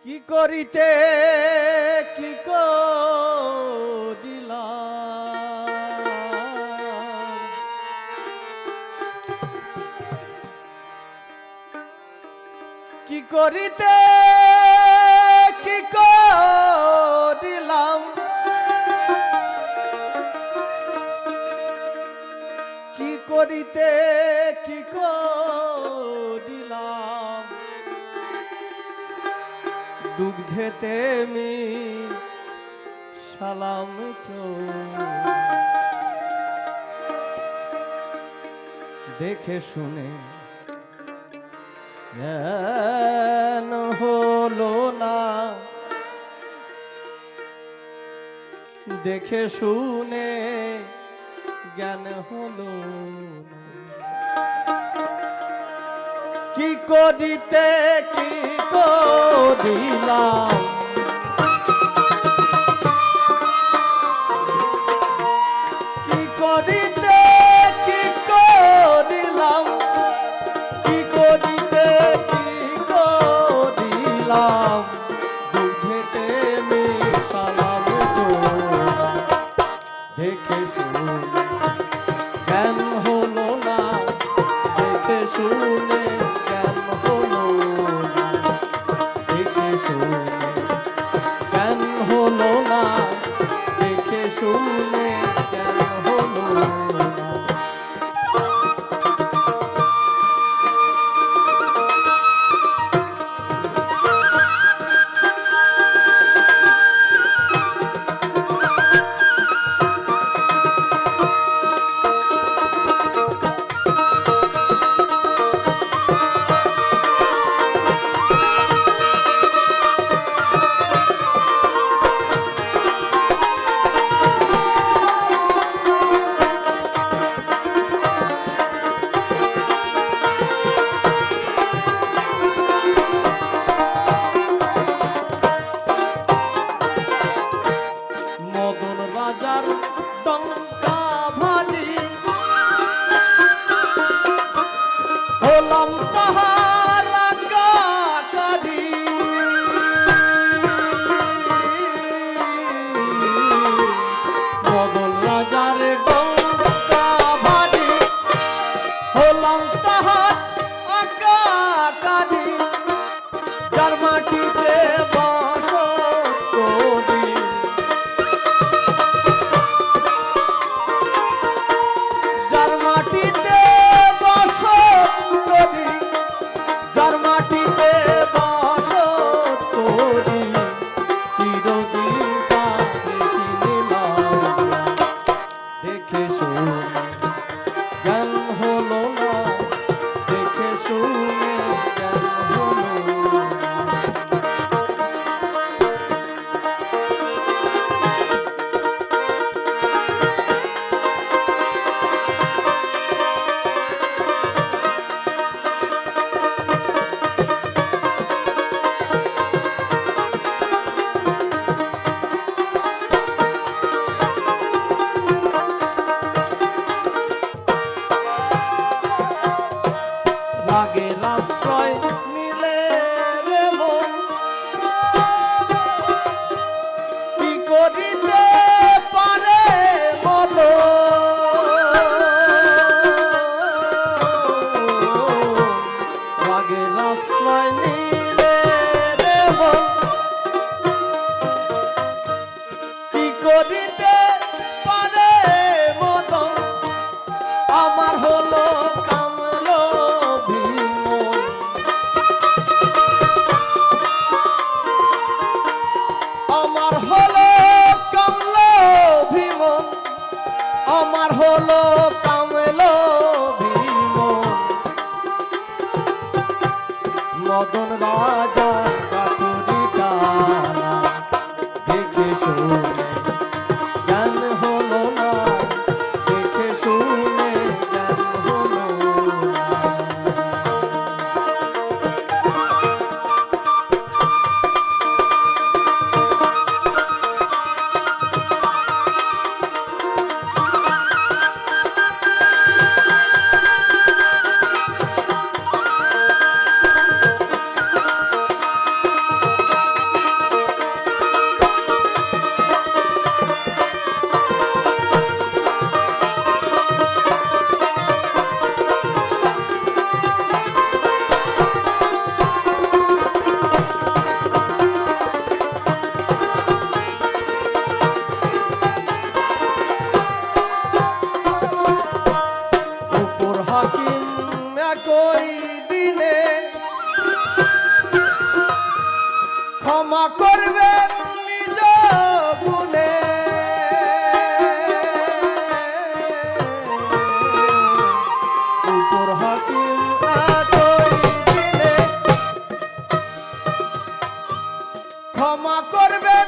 কি করিতে কি করিলাম, কি করিতে কি করিলাম, কি করিতে কি করিলাম, দুগ্ধেতে মি সালাম দেখে শুনে জ্ঞান হলো না, দেখে শুনে জ্ঞান হলো না, কি করিতে কি করিলাম, কি করিতে কি করিলাম, কি করিতে কি করিলাম, দুধেতে মিশালাম দেখে শুনে জ্ঞান হলো না, দেখে শুনে জ্ঞান হলো না, দেখে শুনে জ্ঞান হলো না, দেখে শুনে জ্ঞান হলো না। রাজার ডঙ্কা ভারী হলাম তাহার আজ্ঞাকারী, মদন রাজার ডঙ্কা ভারী হলাম তাহার আজ্ঞাকারী, যার মাটিতে বসত করি, যার মাটিতে বসত করি, যার মাটিতে বসত করি, চিরদিন তাকে চিনিলাম না, দেখে শুনে জ্ঞান হলো না, দেখে শুনে জ্ঞান হলো না। রাগের আশ্রয় নিলে রে মন, কি করিতে পারে মন, রাগের আশ্রয় নিলে রে মন, কি করিতে পারে মন, আমার হলো আমার হলো কামল ভীমন, আমার হলো কামল ভীমন, মদন রাজা কাতুরি টানা, দেখে শুনে জ্ঞান হলো না, দেখে শুনে জ্ঞান হলো না। ক্ষমা করবেন নিজ গুণে উপর হাকিম একই দিনে ক্ষমা করবেন